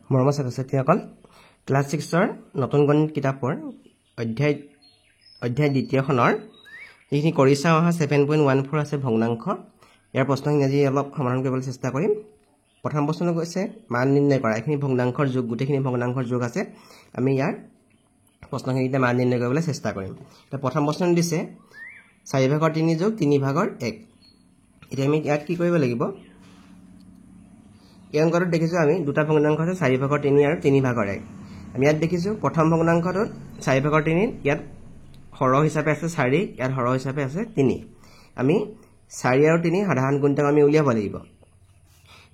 মৰমৰ ছাত্ৰ-ছাত্ৰীসকল ক্লাছ 6ৰ নতুন গণিত কিতাপৰ অধ্যায় দ্বিতীয়খনৰ যিখিনি কৰি চাওঁ অহা 7.14 আছে ভগ্নাংশ ইয়াৰ প্ৰশ্নখিনি আজি অলপ সমাধান কৰিবলৈ চেষ্টা কৰিম। প্ৰথম প্ৰশ্নটো কৈছে মান নিৰ্ণয় কৰা। এইখিনি ভগ্নাংশৰ যোগ, গোটেইখিনি ভগ্নাংশৰ যোগ আছে। আমি ইয়াৰ প্ৰশ্নখিনিতে মান নিৰ্ণয় কৰিবলৈ চেষ্টা কৰিম। এতিয়া প্ৰথম প্ৰশ্নটো দিছে 4/3 যোগ 3/1। এতিয়া আমি ইয়াত কি কৰিব লাগিব? এই অংকটোত দেখিছোঁ আমি দুটা ভগ্নাংশ আছে 4/3 আৰু 3/1। আমি ইয়াত দেখিছোঁ প্ৰথম ভগ্নাংশটোত 4/3 ইয়াত হৰহ হিচাপে আছে 4, ইয়াত হৰহ হিচাপে আছে 3। আমি 4 আৰু 3 সাধাৰণ গুণিতক আমি উলিয়াব লাগিব।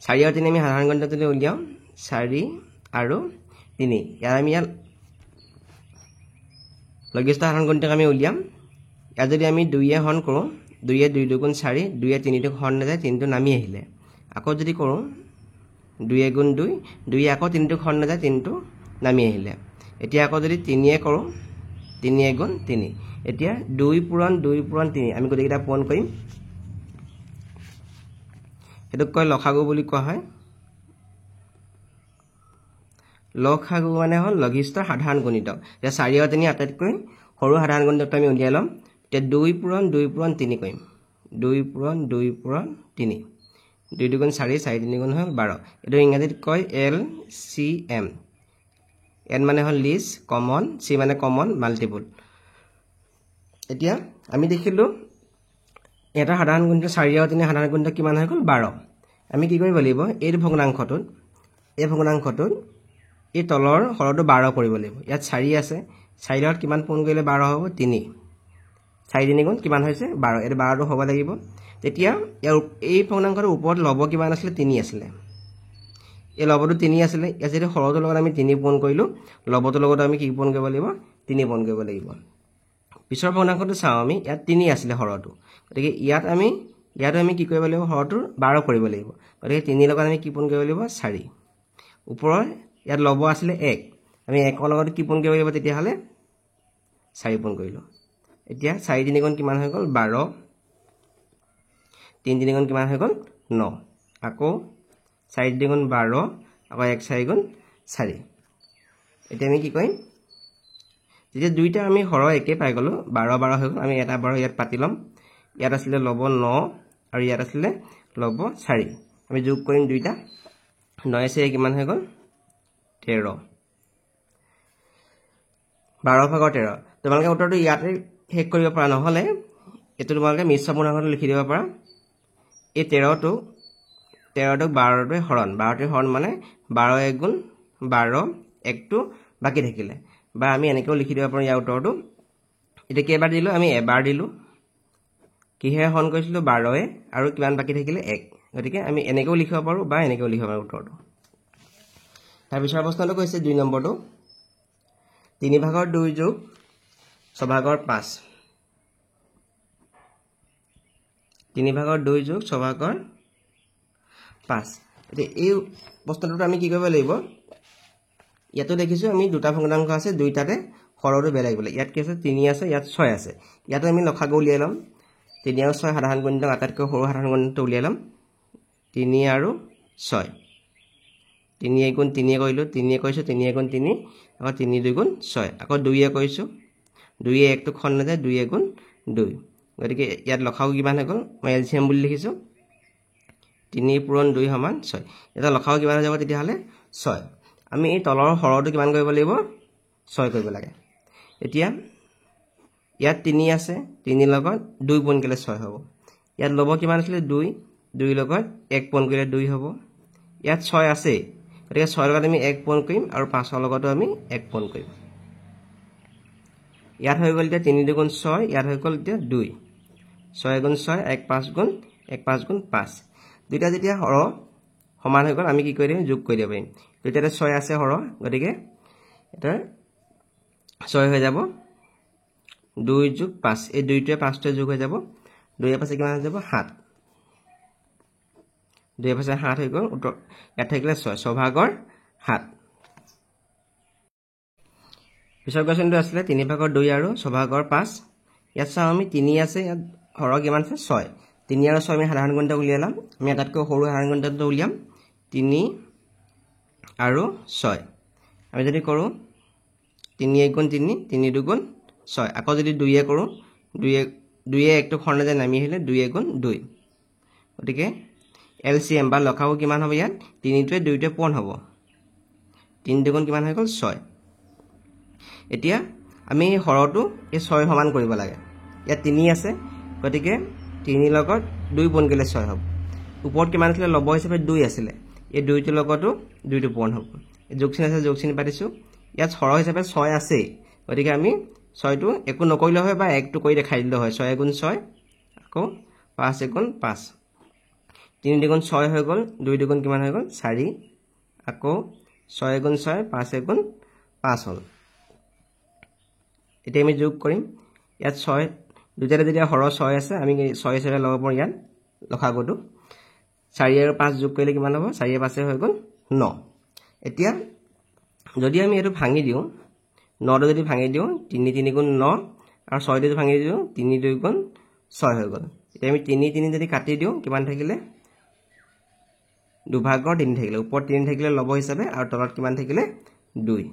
4 আৰু 3 আমি সাধাৰণ গুণিতক যদি উলিয়াওঁ 4 আৰু 3, আমি ইয়াত লঘিষ্ঠ সাধাৰণ গুণিতক আমি উলিয়াম। ইয়াত যদি আমি 2 হৰণ কৰোঁ, 2 2 2 গুণ 4, 2 3 হৰণ নাযায়, 3টো নামি আহিলে। আকৌ যদি কৰোঁ 2 গুণ 2, 2 আকৌ 3টো হৰণ নাযায়, 3টো নামি আহিলে। এতিয়া আকৌ যদি 3 কৰোঁ, 3 গুণ 3। এতিয়া 2 পূৰণ 2 পূৰণ 3 আমি গোটেইকেইটা পূৰণ কৰিম। এইটোক কয় লসাগু বুলি কোৱা হয়। লসাগু মানে হ'ল লঘিষ্ঠ সাধাৰণ গুণিতক। এতিয়া 4 আৰু 3 আটাইতকৈ সৰু সাধাৰণ গুণিতকটো আমি উলিয়াই ল'ম। এতিয়া 2 পূৰণ 2 পূৰণ 3 কৰিম। 2 পূৰণ 2 পূৰণ 3, 2 2 গুণ 4, 4 3 গুণ হ'ল 12। এইটো ইংৰাজীত কয় LCM। N মানে হ'ল লিষ্ট, কমন, C মানে কমন, মাল্টিপুল। এতিয়া আমি দেখিলোঁ এটা সাধাৰণ গুণিতক 4 আৰু 3 সাধাৰণ গুণিতক কিমান হৈ গ'ল? 12। আমি কি কৰিব লাগিব? এই ভগ্নাংশটোত এই তলৰ হৰটো 12 কৰিব লাগিব। ইয়াত 4 আছে, 4 লগত কিমান পূৰণ কৰিলে 12 হ'ব? 3। 4 3 গুণ কিমান হৈছে? 12। এইটো 12টো হ'ব লাগিব। তেতিয়া ইয়াৰ এই ভগ্নাংশটোৰ ওপৰত লব কিমান আছিলে? 3 আছিলে। এই লবটো 3 আছিলে। ইয়াত যদি হৰটোৰ লগত আমি 3 পূৰণ কৰিলোঁ, লবটোৰ লগত আমি কি পূৰণ কৰিব লাগিব? 3 পূৰণ কৰিব লাগিব। পিছৰ ভগ্নাংশটো চাওঁ আমি, ইয়াত 3 আছিলে হৰটো। গতিকে ইয়াতো আমি কি কৰিব লাগিব? হৰটোৰ 12 কৰিব লাগিব। গতিকে 3 লগত আমি কি পূৰণ কৰিব লাগিব? 4। ওপৰৰ ইয়াত লব আছিলে 1, আমি 1ৰ লগত কি পূৰণ কৰিব লাগিব? তেতিয়াহ'লে 4 পূৰণ কৰিলোঁ। এতিয়া 4 3 গুণ কিমান হৈ গ'ল? 12। 3 3 গুণ কিমান হৈ গ'ল? 9। আকৌ 4 3 গুণ 12, আকৌ 1 4 গুণ 4। এতিয়া আমি কি কৰিম? যেতিয়া দুইটা আমি হৰহ একে পাই গ'লোঁ, 12 12 হৈ গ'ল, আমি এটা 12 ইয়াত পাতি ল'ম। ইয়াত আছিলে লব 9 আৰু ইয়াত আছিলে লব 4। আমি যোগ কৰিম দুইটা। 9 4 কিমান হৈ গ'ল? 13। 12/13। তোমালোকে উত্তৰটো ইয়াতে শেষ কৰিব পৰা, নহ'লে এইটো তোমালোকে মিশ্ৰ পূৰ্ণাংকটো লিখি দিব পাৰা। এই 13টোক 12টোৱে হৰণ, 12টোৱে হৰণ মানে 12 1 গুণ 12, 1টো বাকী থাকিলে। বা আমি এনেকৈও লিখি দিব পাৰোঁ ইয়াৰ উত্তৰটো। এতিয়া কেইবাৰ দিলোঁ? আমি এবাৰ দিলোঁ। কিহেৰে হৰণ কৰিছিলোঁ? 12য়ে, আৰু কিমান বাকী থাকিলে? 1। গতিকে আমি এনেকৈও লিখিব পাৰোঁ বা এনেকৈও লিখিব পাৰোঁ উত্তৰটো। তাৰপিছৰ প্ৰশ্নটো কৈছে 2 নম্বৰটো 3/2 যোগ 6/5। 3/2 যোগ 6/5। এতিয়া এই প্ৰশ্নটোত আমি কি কৰিব লাগিব? ইয়াতো দেখিছোঁ আমি দুটা ভগ্নাংশ আছে, দুইটাতে হৰটো বেলেগ বেলেগ। ইয়াত কি আছে? 3 আছে, ইয়াত 6 আছে। ইয়াতো আমি লসাগু উলিয়াই ল'ম। 3 আৰু 6 সাধাৰণ গুণিতক, আটাইতকৈ সৰু সাধাৰণ গুণিতকটো উলিয়াই ল'ম। 3 আৰু 6, 3 গুণ 3 কৰিলোঁ, 3 কৰিছোঁ, 3 গুণ 3, আকৌ 3 2 গুণ 6, আকৌ 2 কৰিছোঁ, 2 1টো হৰণ নাযায়, 2 গুণ 2। গতিকে ইয়াত লসাগু কিমান হৈ গ'ল? মই LCM বুলি লিখিছোঁ। 3 পূৰণ 2 সমান 6। এতিয়া লসাগু কিমান হৈ যাব তেতিয়াহ'লে? 6। আমি এই তলৰ হৰটো কিমান কৰিব লাগিব? 6 কৰিব লাগে। এতিয়া ইয়াত 3 আছে, 3 লগত 2 পূৰণ কৰিলে 6 হ'ব। ইয়াত লব কিমান আছিলে? 2, 2 লগত 1 পূৰণ কৰিলে 2 হ'ব। ইয়াত 6 আছেই, গতিকে 6 লগত আমি 1 পূৰণ কৰিম আৰু 5ৰ লগতো আমি 1 পূৰণ কৰিম। ইয়াত হৈ গ'ল এতিয়া 3 2 গুণ 6, ইয়াত হৈ গ'ল এতিয়া 2। 6 গুণ 6, 1 5 গুণ 1 5 গুণ 5। দুইটা যেতিয়া হৰহ সমান হৈ গ'ল, আমি কি কৰি দিম? যোগ কৰি দিব পাৰিম। দুইটাতে 6 আছে হৰহ, গতিকে এটা 6 হৈ যাব। 2 যোগ 5, এই 2টোৱে 5টোৱে যোগ হৈ যাব। 2 5 কিমান হৈ যাব? 7। 2 5 7 হৈ গ'ল। উত্তৰ ইয়াত থাকিলে 6, 6/7। পিছৰ কুৱেশ্যনটো আছিলে 3/2 আৰু 6/5। ইয়াত চাওঁ আমি 3 আছে, ইয়াত হৰহ কিমান আছে? 6। 3 আৰু 6 আমি সাধাৰণ গুণিতক উলিয়াই ল'ম। আমি আটাইতকৈ সৰু সাধাৰণ গুণিতকটো উলিয়াম। 3 আৰু 6 আমি যদি কৰোঁ 3 1 গুণ 3 3 2 গুণ 6 আকৌ যদি 2 এ কৰোঁ 2 এ একটো খৰ নাযায় নামি আহিলে 2 1 গুণ 2 গতিকে এলচিএম বা লসাগু কিমান হ'ব ইয়াত 3 টোৱে 2 টোৱে পূৰণ হ'ব 3 2 গুণ কিমান হৈ গ'ল 6 এতিয়া আমি হৰটো এই 6 সমান কৰিব লাগে ইয়াত 3 আছে গতিকে 3 লগত 2 পূৰণ কৰিলে 6 হ'ব ওপৰত কিমান আছিল লব হিচাপে 2 আছিল এই 2 টোৰ লগতো 2 টো পূৰণ হ'ব যোগচিন আছে যোগচিন পাতিছো ইয়াত হৰ হিচাপে 6 আছে গতিকে আমি 6 টো একো নকৰিলে হয় বা 1 টো কৰি দেখাই দিলে হয় 6 গুণ 6 আকৌ 5 গুণ 5 3 গুণ 6 হৈ গ'ল 2 গুণ কিমান হৈ গ'ল 4 আকৌ 6 গুণ 6 5 গুণ 5 হ'ল এতিয়া আমি যোগ কৰিম ইয়াত 6 দুটাতে যদি হৰ 6 আছে আমি 6 হিচাপে লব পাৰোঁ ইয়াত লসাগুটো 4 আৰু 5 যোগ কৰিলে কিমান হ'ব 4 5 হৈ গ'ল 9 এতিয়া যদি আমি এটো ভাঙি দিও 9 টো যদি ভাঙি দিও 3 3 গুণ 9 আৰু 6 টো ভাঙি দিও 3 2 গুণ 6 হৈ গ'ল এতিয়া আমি 3 3 যদি কাটি দিও কিমান থাকিলে দুভাগৰ 3 থাকিলে ওপৰত 3 থাকিলে লব হিচাপে আৰু তলত কিমান থাকিলে 2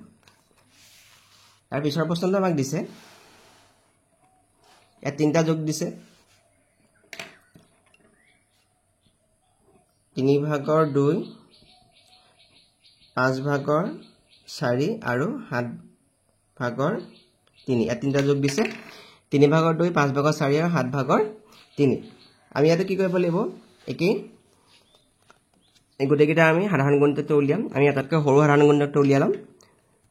তাৰ পিছৰ প্ৰশ্নটো আমাক দিছে ইয়াত তিনটা যোগ দিছে 3 ভাগৰ 2 5 ভাগৰ 4 আৰু 7 ভাগৰ 3 ইয়াত তিনটা যোগ দিছে 3 ভাগৰ 2 5 ভাগৰ 4 আৰু 7 ভাগৰ 3 আমি ইয়াতে কি কৰিব লাগিব একি এই গোটেইকেইটা আমি সাধাৰণ গুণিতটো উলিয়াম আমি এটাতকৈ সৰু সাধাৰণ গুণিতটো উলিয়ালাম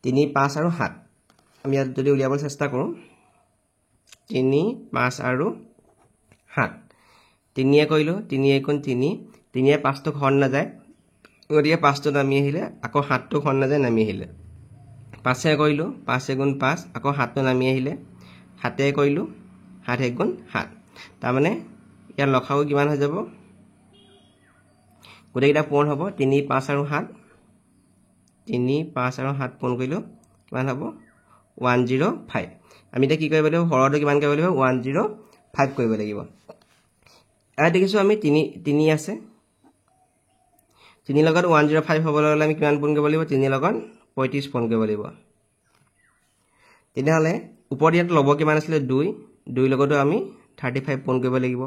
3 5 আৰু 7 আমি ইয়াত যদি উলিয়াবলৈ চেষ্টা কৰোঁ 3 5 আৰু 7 3 এ কৰিলো 3 1 গুণ 3 3 এ 5 টো ঘন নাযায় গতিকে 5 টো নামি আহিলে আকৌ 7 টো ঘন নাযায় নামি আহিলে 5 এ কৰিলো 5 গুণ 5 আকৌ 7 টো নামি আহিলে 7 এ কৰিলো 7 1 গুণ 7 তাৰ মানে ইয়াৰ লসাগু কিমান হৈ যাব গোটেইটা পূৰণ হ'ব 3 5 আৰু 7 3 5 আৰু 7 পূৰণ কৰিলো কিমান হ'ব 105 আমি এটা কি কৰিব লাগিব হৰটো কিমান কৰিব লাগিব 105 কৰিব লাগিব আৰু দেখিছো আমি 3 আছে 3 লগত 105 হ'ব লাগলে আমি কিমান পূৰণ কৰিব লাগিব 3 লগত 35 পূৰণ কৰিব লাগিব তেনেহলে ওপৰত ইয়াত লব কিমান আছিল 2 লগতো আমি 35 পূৰণ কৰিব লাগিব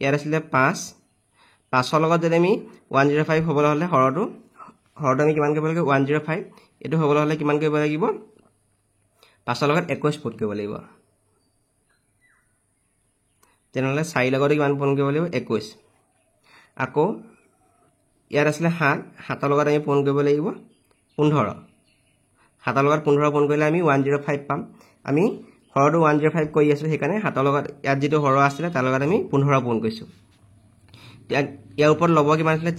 ইয়াত আছিল 5 5 লগত যদি আমি 105 হ'ব হলে হৰটো আমি কিমান কৰিব লাগিব 105 এটো হ'ব হলে কিমান কৰিব লাগিব 5 লগত 21 পূৰণ কৰিব লাগিব তেনেহলে 4 লগত কিমান পূৰণ কৰিব লাগিব 21 আকৌ ইয়াত আছিল 7 লগত আমি পূৰণ কৰিব লাগিব 15 7 লগত 15 পূৰণ কৰিলে আমি 105 পাম আমি হৰটো 105 কৰি আছো সেইকাৰণে 7 লগত ইয়াত যেটো হৰ আছিল তাৰ লগত আমি 15 পূৰণ কৰিছো ইয়াৰ ওপৰত লব কিমান আছিল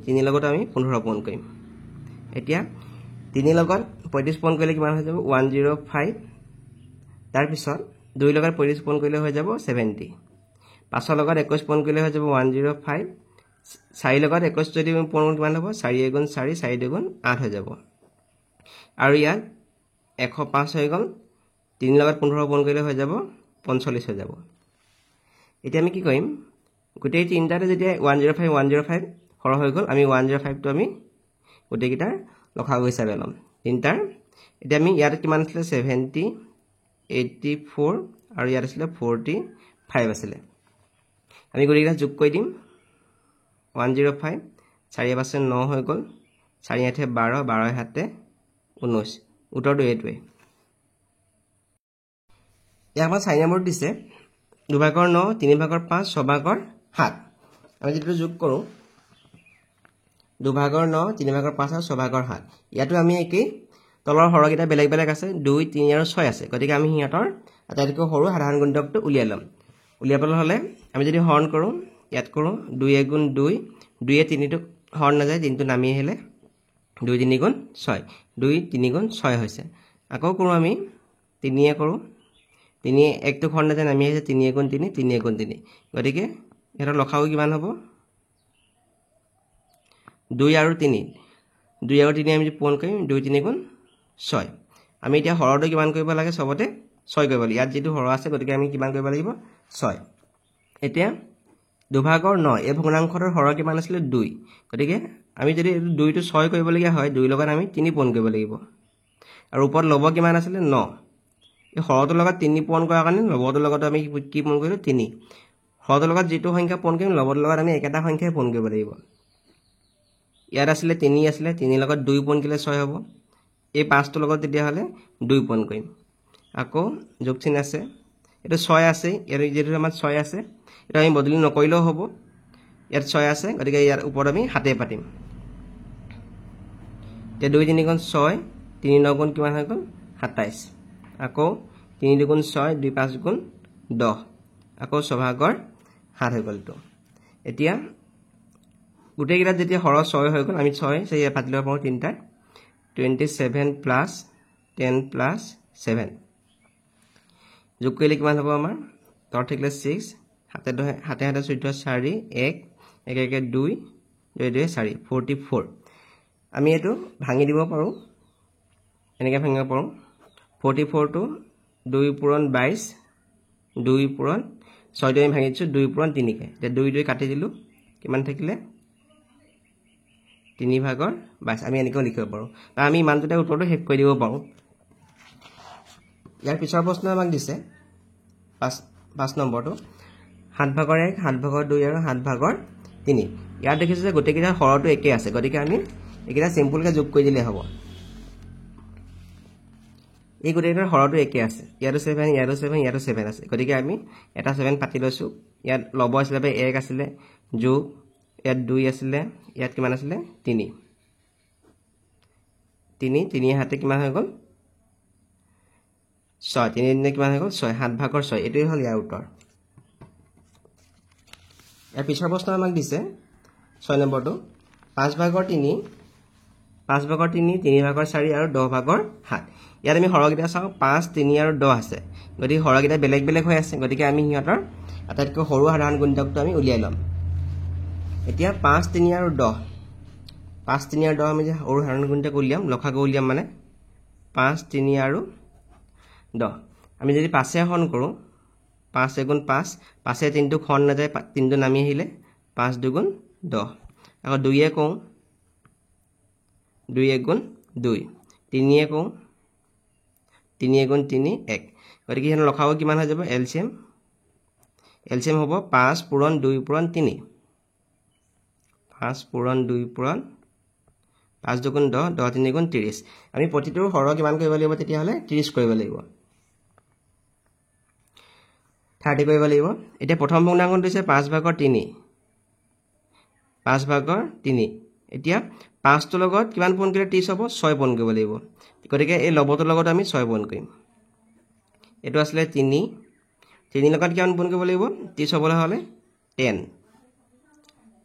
3 লগত আমি 15 পূৰণ কৰিম এতিয়া 3 লগত 35 পূৰণ কৰিলে কিমান হৈ যাব 105 তাৰ পিছত 2 লগত 35 পূৰণ কৰিলে হৈ যাব 70 5 লগত 21 পূৰণ কৰিলে হৈ যাব 105 4 লগত 21 যদি পূৰণ কিমান হ'ব 4 গুণ 4 4 2 গুণ 8 হৈ যাব আৰু ইয়াত 105 হৈ গ'ল 3 লগত 15 পূৰণ কৰিলে হৈ যাব 45 হৈ যাব এতিয়া আমি কি কৰিম গোটেই তিনটাতে যেতিয়া 105 হৰ হৈ গ'ল আমি 105 টো আমি গোটেইকেইটা লসাগু হিচাপে ল'ম তিনটাৰ এতিয়া আমি ইয়াত কিমান আছিল 70 84 আৰু ইয়াত আছিল 45 আছিল আমি গোটেইকেইটা যোগ কৰি দিম 105 4 5 9 হৈ গ'ল 4 8 12 12 7 19 উত্তৰটো এইটোৱে ইয়াৰ পৰা 4 নম্বৰ দিছে 2 ভাগৰ 9 3 ভাগৰ 5 6 ভাগৰ 7 আমি যেটো যোগ কৰো 2 ভাগৰ 9 3 ভাগৰ 5 আৰু 6 ভাগৰ 7 ইয়াতো আমি একেই তলৰ হৰকেইটা বেলেগ বেলেগ আছে 2 3 আৰু 6 আছে গতিকে আমি হিয়াতৰ আটাইতকৈ সৰু সাধাৰণ গুণিতকটো উলিয়াই লম উলিয়াবলৈ হলে আমি যদি হৰণ কৰো ইয়াত কৰো 2 1 গুণ 2 2 এ 3 টো হৰণ নাযায় 3 টো নামি আহিলে 2 3 গুণ 6 2 3 গুণ 6 হৈছে আকৌ কৰো আমি 3 এ কৰো 3 1 টো হৰণ নাযায় নামি আহিছে 3 গুণ 3 3 গুণ 3 গতিকে এৰ লসাগু কিমান হ'ব 2 আৰু 3 2 আৰু 3 আমি পূৰণ কৰিম 2 3 গুণ 6 আমি এতিয়া হৰটো কিমান কৰিব লাগে সবতে 6 কৰিব লাগে ইয়াত যেটো হৰ আছে গতিকে আমি কিমান কৰিব লাগিব 6 এতিয়া 2 ভাগৰ 9 এই ভগ্নাংশৰ হৰ কিমান আছিল 2 গতিকে আমি যদি 2 টো 6 কৰিবলগীয়া হয় 2 লগত আমি 3 পূৰণ কৰিব লাগিব আৰু ওপৰত লব কিমান আছিল 9 এই হৰটোৰ লগত 3 পূৰণ কৰাৰ কাৰণে লবটোৰ লগত আমি কি পূৰণ কৰিলো 3 হৰটোৰ লগত যেটো সংখ্যা পূৰণ কৰিম লবটোৰ লগত আমি একেটা সংখ্যাই পূৰণ কৰিব লাগিব ইয়াত আছিল 3 আছিল 3 লগত 2 পূৰণ কৰিলে 6 হ'ব এই 5 টোৰ লগত তেতিয়া হলে 2 পূৰণ কৰিম আকৌ যোগ চিন আছে এটো 6 আছে ইয়াৰ যেটো আমাৰ 6 আছে এটা আমি বদলি নকৰিলেও হ'ব ইয়াত 6 আছে গতিকে ইয়াৰ ওপৰত আমি হাতে পাতিম তে 2 3 গুণ 6 3 9 গুণ কিমান হৈ গ'ল 27 আকৌ 3 2 গুণ 6 2 5 গুণ 10 আকৌ 6 ভাগৰ 7 হৈ গ'ল তো এতিয়া গুটেই কিটা যেতিয়া হৰ 6 হৈ গ'ল আমি 6 সেই পাতিলে পাওঁ তিনটা 27 plus 10 plus 7 যোগ কৰিলে কিমান হ'ব আমাৰ তৰ থাকিলে 6 হাতে হাতে 14 4 1 1 1 2 2 2 4 44 আমি এটো ভাঙি দিব পাৰো এনেকৈ ভাঙিব পাৰো 44 টো 2 পূৰণ 22 2 পূৰণ 6 টো আমি ভাঙি দিছো 2 পূৰণ 3 কে তে 2 2 কাটি দিলো কিমান থাকিলে 3 ভাগৰ 22 আমি এনেকৈ লিখিব পাৰো বা আমি ইমানটোতে উত্তৰটো হেক কৰি দিব পাৰো ইয়াৰ পিছৰ প্ৰশ্ন আমাক দিছে 5 নম্বৰটো 7 ভাগৰ 1 7 ভাগৰ 2 আৰু 7 ভাগৰ 3 ইয়াত দেখিছো যে গোটেইকেইটা হৰটো একে আছে গতিকে আমি এইকেইটা সিম্পলকে যোগ কৰি দিলে হ'ব এই গোটেইকেইটাৰ হৰটো একে আছে ইয়াৰো 7 ইয়াৰো 7 ইয়াৰো 7 আছে গতিকে আমি এটা 7 পাতি লৈছো ইয়াত লব আছিল 1 আছিল যোগ ইয়াত 2 আছিল ইয়াত কিমান আছিল 3 3 হাতে কিমান হৈ গ'ল 6 3 দিনে কিমান হৈ গ'ল 6 7 ভাগৰ 6 এটোই হল ইয়াৰ উত্তৰ ইয়াৰ পিছৰ প্ৰশ্ন আমাক দিছে 6 নম্বৰটো 5 ভাগৰ 3 5 ভাগৰ 3 3 ভাগৰ 4 আৰু 10 ভাগৰ 7 ইয়াত আমি হৰগিটা চাও 5 3 আৰু 10 আছে গতিকে হৰগিটা বেলেগ বেলেগ হৈ আছে গতিকে আমি হিহঁতৰ আটাইতকৈ সৰু সাধাৰণ গুণিতকটো আমি উলিয়াই লম এতিয়া 5 3 আৰু 10 5 3 আৰু 10 আমি যে সৰু সাধাৰণ গুণিতক উলিয়াম লখাগু উলিয়াম মানে 5 3 আৰু 10 আমি যদি 5 এ হৰণ কৰো 5 গুণ 5 5 এ 3 টো হৰণ না যায় 3 টো নামি আহিলে 5 2 গুণ 10 আকৌ 2 এ কওঁ 2 1 গুণ 2 3 এ কওঁ 3 গুণ 3 1 গতিকে হেন লখাগু কিমান হৈ যাব এলচিএম হ'ব 5 পূৰণ 2 পূৰণ 3 5 পূৰণ 2 পূৰণ 5 2 গুণ 10 10 3 গুণ 30 আমি প্ৰতিটো হৰ কিমান কৰিব লাগিব তেতিয়া হলে 30 কৰিব লাগিব 30 কৰিব লাগিব এতিয়া প্ৰথম পূৰ্ণাংকটো দিছে 5 ভাগৰ 3 5 ভাগৰ 3 এতিয়া 5 টো লগত কিমান পূৰণ কৰিলে 30 হ'ব 6 পূৰণ কৰিব লাগিব গতিকে এই লবটোৰ লগত আমি 6 পূৰণ কৰিম এটো আসলে 3 3 লগত কিমান পূৰণ কৰিব লাগিব 30 হ'বলৈ হলে 10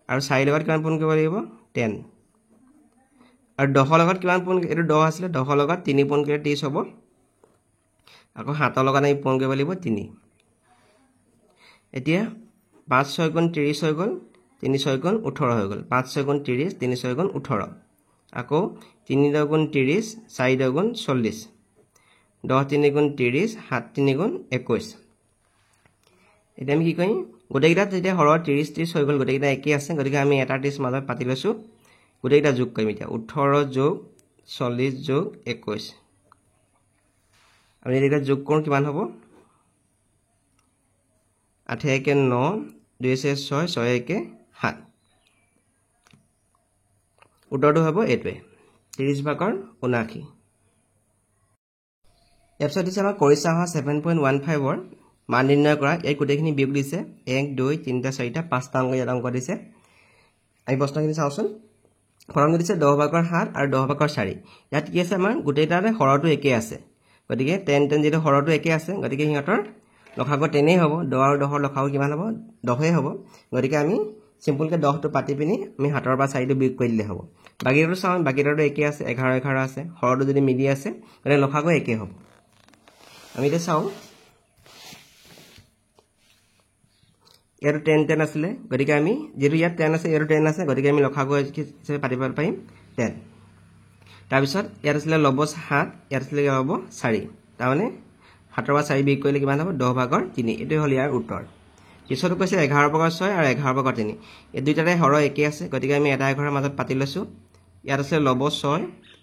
আৰু 4 লগত কিমান পূৰণ কৰিব লাগিব 10 আৰু 10 লগত কিমান পূৰণ এটো 10 আছিল 10 লগত 3 পূৰণ কৰিলে 30 হ'ব আকৌ 7 লগত আমি পূৰণ কৰিব লাগিব 3 এতিয়া 5 6 গুণ 30 হৈ গ'ল 3 6 গুণ 18 হৈ গ'ল 5 6 গুণ 30 3 6 গুণ 18 আকৌ 3 গুণ 30 4 গুণ 40 10 3 গুণ 30 7 3 গুণ 21 এতিয়া আমি কি কৰিম গোটেইটা যেতিয়া হৰৰ 30 30 হৈ গ'ল গোটেইটা একে আছে গতিকে আমি এটা 30 মাজত পাতি লৈছো গোটেইটা যোগ কৰিম এতিয়া 18 যোগ 40 যোগ 21 আমি এটা যোগ কৰোঁ কিমান হ'ব 8 1 9 2 6 6 1 7 উত্তৰটো হ'ব এটোৱে 30 ভাগৰ 79 এপছাইট দিছে আমাৰ কৰিছা হোৱা 7.15 ৰ মান নিৰ্ণয় কৰা এই গোটেইখিনি বিয়োগ দিছে 1 2 3 4 5টা অংক ইয়াত অংক দিছে আমি প্ৰশ্নখিনি চাওঁচোন ফৰম দিছে 10 ভাগৰ 7 আৰু 10 ভাগৰ 4 ইয়াত কি আছে আমাৰ গোটেইটাৰে হৰটো একে আছে গতিকে 10 10 যেটো হৰটো একে আছে গতিকে হিহঁতৰ লখাগু 10 হ'ব 10 আৰু 10 ৰ লখাগু কিমান হ'ব 10 হ'ব গতিকে আমি সিম্পলকে 10 টো পাতি পিনি আমি 7 ৰ পৰা 4 টো বিয়োগ কৰি দিলে হ'ব বাকিটো চাওঁ বাকিটো একে আছে 11 11 আছে হৰটো যদি মিলি আছে গতিকে লখাগু একে হ'ব আমি এটা চাওঁ ইয়াৰ 10 10 আছিল গতিকে আমি যেটো ইয়াত 10 আছে ইয়াৰ 10 আছে গতিকে আমি লখাগু হিচাপে পাতিব পাৰিম 10 তাৰ পিছত ইয়াত আছিল লব 7 ইয়াত আছিল লব 4 তাৰ মানে 7 ৰ পৰা 4 বিয়োগ কৰিলে কিমান হ'ব 10 ভাগৰ 3 এটো হল ইয়াৰ উত্তৰ পিছতো কৈছে 11 ভাগৰ 6 আৰু 11 ভাগৰ 3 এই দুইটাৰে হৰ একে আছে গতিকে আমি এটা ঘৰৰ মাজত পাতি লৈছো ইয়াত আছে লব 6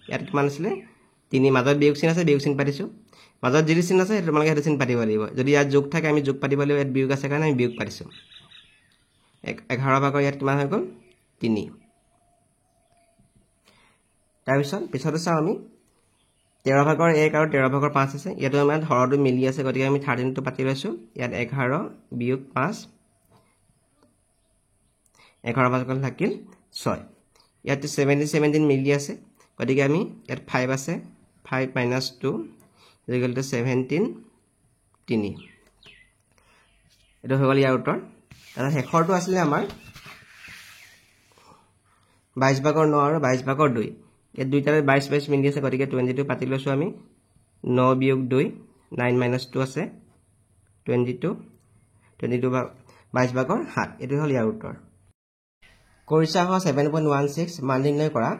ইয়াত কিমান আছিল 3 মাজত বিয়োগ চিন আছে বিয়োগ চিন পাতিছো মাজত যি চিন আছে তোমালোকে হেতু চিন পাতিব লাগিব যদি ইয়াত যোগ থাকে আমি যোগ পাতিব লাগিব ইয়াত বিয়োগ আছে কাৰণে আমি বিয়োগ পাতিছো 11 ভাগৰ ইয়াত কিমান হৈ গল 3 তাৰ পিছত চাও আমি 13 ভাগৰ 1 আৰু 13 ভাগৰ 5 আছে ইয়াতো আমাৰ হৰটো মিলি আছে গতিকে আমি 13 টো পাতি লৈছো ইয়াত 11 বিয়োগ 5 11 ভাগৰ থাকিল 6 ইয়াত 17 মিলি আছে গতিকে আমি ইয়াত 5 আছে 5 - 2 = 17 3 এটো হৈ গল ইয়াৰ উত্তৰ আৰু হেখৰটো আছিল আমাৰ 22 ভাগৰ 9 আৰু 22 ভাগৰ 2 এই দুইটাৰে 22 মিলি আছে গতিকে 22 পাতি লৈছো আমি 9 বিয়োগ 2 9 - 2 আছে 22 22 ভাগৰ 7 এটো হল ইয়াৰ উত্তৰ কৰিছা হ 7.16 মান নিৰ্ণয় কৰা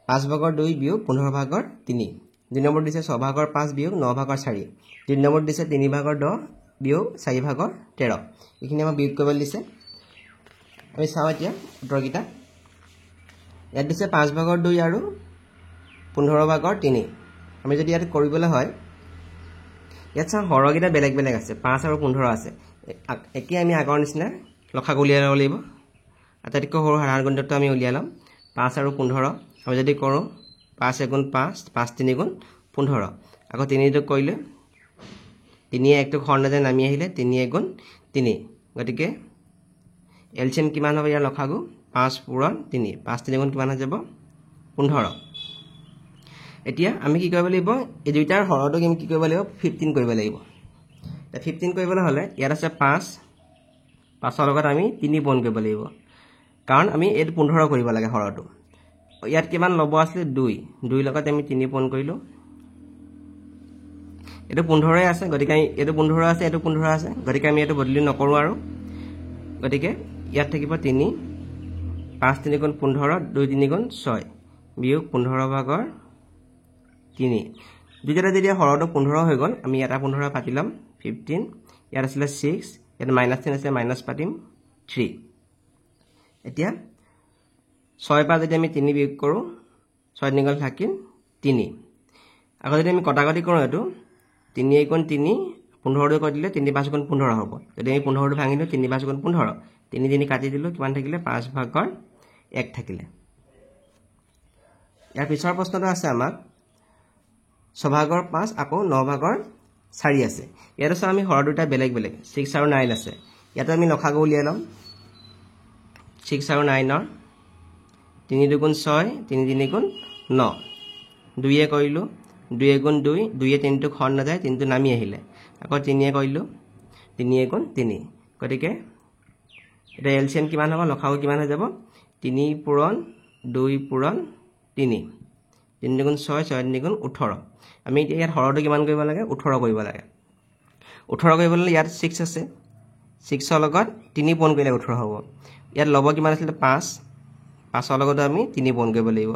5 ভাগৰ 2 বিয়োগ 15 ভাগৰ 3 2 নম্বৰ দিছে 6 ভাগৰ 5 বিয়োগ 9 ভাগৰ 4 3 নম্বৰ দিছে 3 ভাগৰ 10 বিয়োগ 4 ভাগৰ 13 এইখিনি আমাৰ বিয়োগ কৰিব দিছে আমি চাও এতিয়া উত্তৰকিটা ইয়াত দিছে 5 ভাগৰ 2 আৰু 15 ভাগৰ 3 আমি যদি ইয়াত কৰিবলৈ হয় ইয়াত চাও হৰকিটা বেলেগ বেলেগ আছে 5 আৰু 15 আছে একে আমি আগৰ নিচিনা লখাগু উলিয়াই ল'ব লাগিব আটাইতকৈ সৰু সাধাৰণ গুণিতটো আমি উলিয়ালাম 5 আৰু 15 আমি যদি কৰো 5 * 5 5 * 3 = 15 আকৌ 3 টো কৰিলে 3 1 টো খৰ নাযায় নামি আহিলে 3 * 3 গতিকে এলচিএম কিমান হ'ব ইয়াৰ লখাগু 5 পূৰণ 3 5 * 3 কিমান হৈ যাব 15 এতিয়া আমি কি কৰিব লাগিব এই দুইটাৰ হৰটো আমি কি কৰিব লাগিব 15 কৰিব লাগিব 15 কৰিবলৈ হলে ইয়াত আছে 5 5ৰ লগত আমি 3 পূৰণ কৰিব লাগিব কাৰণ আমি এটো 15 কৰিব লাগে হৰটো ইয়াত কিমান লব আছিল 2 লগত আমি 3 পূৰণ কৰিলো এটো 15 আছে গতিকে এটো 15 আছে এটো 15 আছে গতিকে আমি এটো বদলি নকৰো আৰু গতিকে ইয়াত থাকিব 3 5 3 * 15 2 3 * 6 বিয়োগ 15 ভাগৰ 3 দুইটা যদি হৰটো 15 হৈ গল আমি এটা 15 পাতিলাম 15 ইয়াত আছিল 6 ইয়াত -3 আছে মাইনাস পাতিম 3 এতিয়া 6 পা যদি আমি 3 বিয়োগ কৰো 6 নিগল থাকিল 3 আকৌ যদি আমি কটাকটি কৰো এটো 3 * 3 15 টো কৰি দিলে 3 * 5 = 15 হ'ব যদি আমি 15 টো ভাঙিলো 3 * 5 = 15 3 3 কাটি দিলো কিমান থাকিলে 5 ভাগৰ 1 থাকিলে ইয়াৰ পিছৰ প্ৰশ্নটো আছে আমাক 6 ভাগৰ 5 আকৌ 9 ভাগৰ 4 আছে ইয়াত আছে আমি হৰ দুটা বেলেগ বেলেগ 6 আৰু 9 আছে ইয়াত আমি লখাগু উলিয়াই লম 6 আৰু 9 ৰ 3 2 * 6 3 3 * 9 2 এ কৰিলো 2 * 2 2 এ 3 টো খৰ নাযায় 3 টো নামি আহিলে আকৌ 3 এ কৰিলো 3 * 3 গতিকে এটা এলচিএম কিমান হ'ব লখাগু কিমান হৈ যাব 3 পূৰণ 2 পূৰণ 3 3 * 6 6 * 18 আমি ইয়াত হৰটো কিমান কৰিব লাগে 18 কৰিব লাগে 18 কৰিবলৈ ইয়াত 6 আছে 6 ৰ লগত 3 পূৰণ কৰিলে 18 হ'ব ইয়াত লব কিমান আছিল 5 5 ৰ লগত আমি 3 পূৰণ কৰিব লাগিব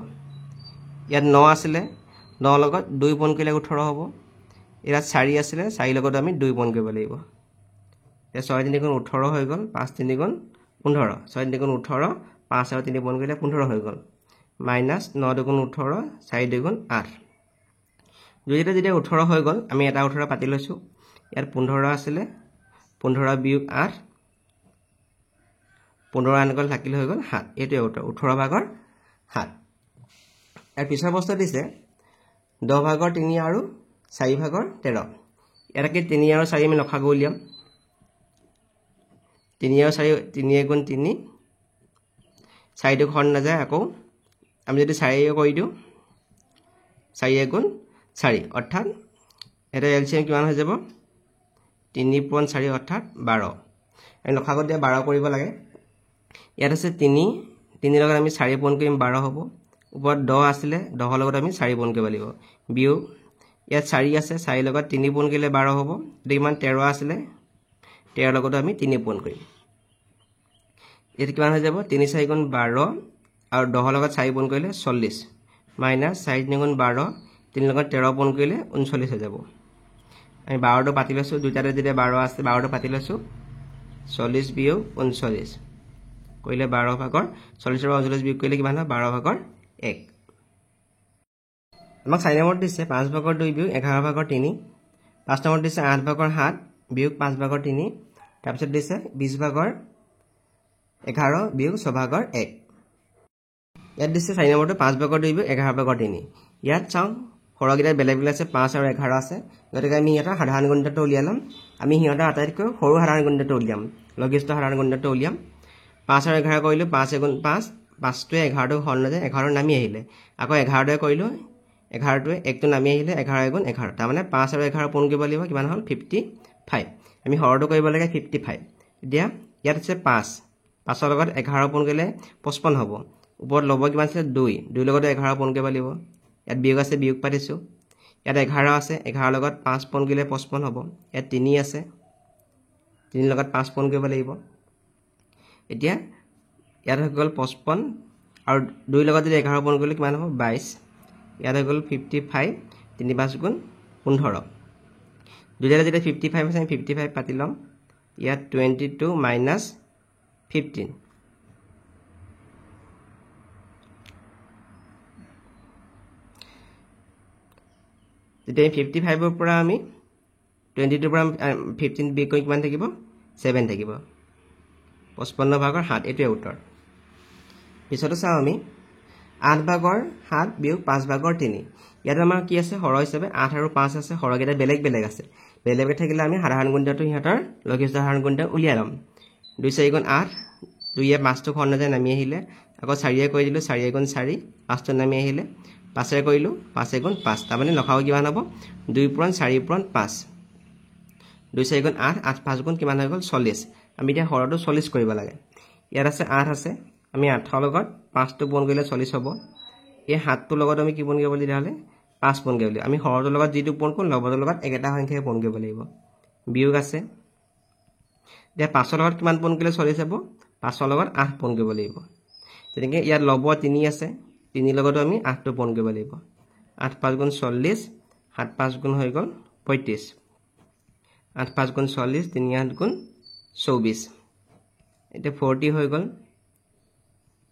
ইয়াত 9 আছিল 9 ৰ লগত 2 পূৰণ কৰিলে 18 হ'ব ইয়াত 4 আছিল 4 ৰ লগত আমি 2 পূৰণ কৰিব লাগিব এ 6 3 * 18 হৈ গল 5 3 * 15 6 3 * 18 5 আৰু 3 পূৰণ কৰিলে 15 হৈ গল মাইনাস 9 2 * 18 4 2 * 8 দুইটা যেতিয়া 18 হৈ গল আমি এটা 18 পাতি লৈছো ইয়াত 15 আছিল 15 বিয়োগ 8 15 আনকল থাকিল হৈ গল 7 এটো উত্তৰ 18 ভাগৰ 7 এৰ পিছৰ বস্তু দিছে 10 ভাগৰ 3 আৰু 4 ভাগৰ 13 এটাকে 3 আৰু 4 আমি লখাগু উলিয়াম 3 আৰু 4 3 * 3 4 টো খৰ নাযায় আকৌ আমি যদি 4 কৰি দিও 4 * 4 অৰ্থাৎ এটা এলচিএম কিমান হৈ যাব 3 * 4 অৰ্থাৎ 12 আমি লখাগু দিয়া 12 কৰিব লাগে ইয়াত আছে 3 3 লগত আমি 4 পূৰণ কৰিম 12 হ'ব ওপৰত 10 আছিল 10 লগত আমি 4 পূৰণ কৰিব লাগিব বিয়োগ ইয়াত 4 আছে 4 লগত 3 পূৰণ কৰিলে 12 হ'ব কিমান 13 আছিল 13 লগত আমি 3 পূৰণ কৰিম এটো কিমান হৈ যাব 3 4 * 12 আৰু 10 লগত 4 পূৰণ কৰিলে 40 মাইনাস 4 3 * 12 3 লগত 13 পূৰণ কৰিলে 39 হৈ যাব আমি 12 টো পাতি লৈছো দুইটাতে যেতিয়া 12 আছে 12 টো পাতি লৈছো 40 বিয়োগ 39 কইলে 12 ভাগৰ 40 আৰু 39 বিয়োগ কৰিলে কিমান হয় 12 ভাগৰ 1 আমাক 4 নম্বৰ দিছে 5 ভাগৰ 2 বিয়োগ 11 ভাগৰ 3 5 নম্বৰ দিছে 8 ভাগৰ 7 বিয়োগ 5 ভাগৰ 3 তাৰ পিছত দিছে 20 ভাগৰ 11 বিয়োগ 6 ভাগৰ 1 ইয়াত দিছে 4 নম্বৰটো 5 ভাগৰ 2 বিয়োগ 11 ভাগৰ 3 ইয়াত চাও হৰগিটা বেলেগ বেলেগ আছে 5 আৰু 11 আছে গতিকে আমি এটা সাধাৰণ গুণিতটো উলিয়ালাম আমি হিয়টা আটাইতকৈ সৰু সাধাৰণ গুণিতটো উলিয়াম লঘিষ্ঠ সাধাৰণ গুণিতটো উলিয়াম 5 আৰু 11 কৰিলো 5 * 5 5টোৱে 11টো হৰণ নাযায় 11 নামি আহিলে আকৌ 11টোৱে কৰিলো 11টোৱে 1টো নামি আহিলে 11 * 11 তাৰ মানে 5 আৰু 11 পূৰণ কৰিব লাগিব কিমান হ'ল 55 আমি হৰটো কৰিব লাগে 55 এতিয়া ইয়াত আছে 5 5 ৰ লগত 11 পূৰণ কৰিলে 55 হ'ব ওপৰত লব কিমান আছে 2 2 লগত 11 পূৰণ কৰিব লাগিব ইয়াত বিয়োগ আছে বিয়োগ পাতিছো ইয়াত 11 আছে 11 লগত 5 পূৰণ কৰিলে 55 হ'ব ইয়াত 3 আছে 3 লগত 5 পূৰণ কৰিব লাগিব এতিয়া ইয়াত হৈ গ'ল 55 আৰু 2 লগত যদি 11 পূৰণ কৰিলে কিমান হ'ব 22 ইয়াত হৈ গ'ল 55 3 5 গুণ 15 দুইটা যেতিয়া 55 আছে আমি 55 পাতি লম ইয়াত 22 মাইনাস 15 তেতিয়া 55 ৰ পৰা আমি 22 ৰ পৰা 15 বিয়োগ কৰি কিমান থাকিব 7 থাকিব 55 ভাগৰ 7 এটোৱে উত্তৰ পিছতো চাও আমি 8 ভাগৰ 7 বিয়োগ 5 ভাগৰ 3 ইয়াত আমাৰ কি আছে হৰ হিচাপে 8 আৰু 5 আছে হৰকেইটা বেলেগ বেলেগ আছে বেলেগ থাকিলে আমি সাধাৰণ গুণিতটো হিহঁতৰ লঘিষ্ঠ সাধাৰণ গুণিত উলিয়াই লম 2 4 গুণ 8 2 এ 5 টো হৰণ নাযায় নামি আহিলে আকৌ 4 এ কৰি দিলো 4 গুণ 4 5 টো নামি আহিলে 5 এ কৰিলো 5 গুণ 5 তাৰ মানে লখাও কিমান হ'ব 2 পূৰণ 4 পূৰণ 5 2 4 গুণ 8 8 5 গুণ কিমান হৈ গ'ল 40 আমি এতিয়া হৰটো 40 কৰিব লাগে ইয়াত আছে 8 আছে আমি 8 ৰ লগত 5 টো পূৰণ কৰিলে 40 হ'ব এই 7 টো লগত আমি কি পূৰণ কৰিব লাগিব হলে 5 পূৰণ কৰিব লাগিব আমি হৰটোৰ লগত যেটো পূৰণ কৰিম লগৰ লগত একেটা সংখ্যাই পূৰণ কৰিব লাগিব বিয়োগ আছে এতিয়া 5 ৰ লগত কিমান পূৰণ কৰিলে 40 হ'ব 5 ৰ লগত 8 পূৰণ কৰিব লাগিব তেনেকৈ ইয়াত লব 3 আছে 3 লগতো আমি 8 টো পূৰণ কৰিব লাগিব 8 5 গুণ 40 7 5 গুণ হৈ গ'ল 35 8 5 গুণ 40 3 8 গুণ 24 এটা 40 হৈ গ'ল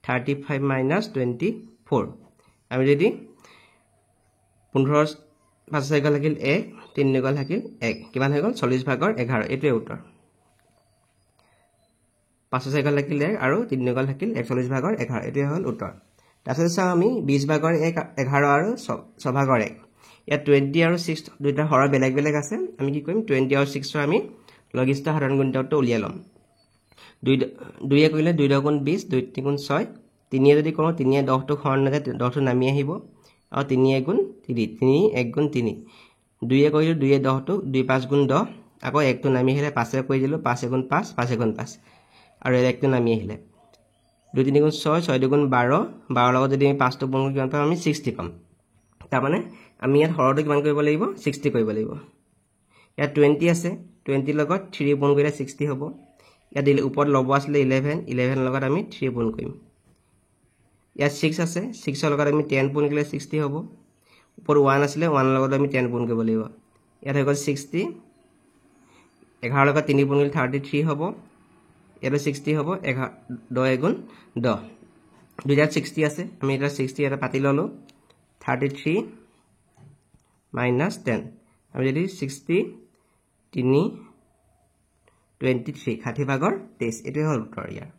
35 minus 24 আমি যদি 15 5 গ'ল থাকিল 1 3 গ'ল থাকিল 1 কিমান হৈ গ'ল 40 ভাগৰ 11 এটোৱে উত্তৰ 5 গ'ল থাকিল 1 আৰু 3 গ'ল থাকিল 41 ভাগৰ 11 এটোৱে হ'ল উত্তৰ তাৰপিছত চাও আমি 20 ভাগৰ 1 11 আৰু 6 ভাগৰ 1 ইয়াত 20 আৰু 6 দুইটা হৰ বেলেগ বেলেগ আছে আমি কি কৰিম 20 আৰু 6 ৰ আমি লঘিষ্ঠ সাধাৰণ গুণিতটো উলিয়াই লম 2 এ কৰিলে 2 গুণ 20 2 3 গুণ 6 3 এ যদি কৰো 3 এ 10 টো হৰণ নাযায় 10 টো নামি আহিব আৰু 3 এ গুণ 3 3 1 গুণ 3 2 এ কৰিলে 2 এ 10 টো 2 5 গুণ 10 আকৌ 1 টো নামি আহিলে 5 এ কৰি দিলো 5 গুণ 5 5 গুণ 5 আৰু 1 টো নামি আহিলে 2 3 গুণ 6 6 গুণ 12 12 লগত যদি আমি 5 টো পূৰণ কিমান পাম আমি 60 পাম তাৰ মানে আমি ইয়াত হৰটো কিমান কৰিব লাগিব 60 কৰিব লাগিব ইয়াত 20 আছে 20 লগত 3 পূৰণ কৰিলে 60 হ'ব ইয়াত দিলে ওপৰত লব আসলে 11 11 লগত আমি 3 পূৰণ কৰিম ইয়াত 6 আছে 6 ৰ লগত আমি 10 পূৰণ কৰিলে 60 হ'ব ওপৰত 1 আসলে 1 লগত আমি 10 পূৰণ কৰিব লাগিব ইয়াত হৈ গ'ল 60 11 লগত 3 পূৰণ কৰিলে 33 হ'ব ইয়াত 60 হ'ব 10 গুণ 10 দুইটাত 60 আছে আমি এটা 60 এটা পাতি ললো 33 minus 10 আমি যদি 60 3 23 60 ভাগৰ 23 এটোৱে হ'ল উত্তৰ ইয়াৰ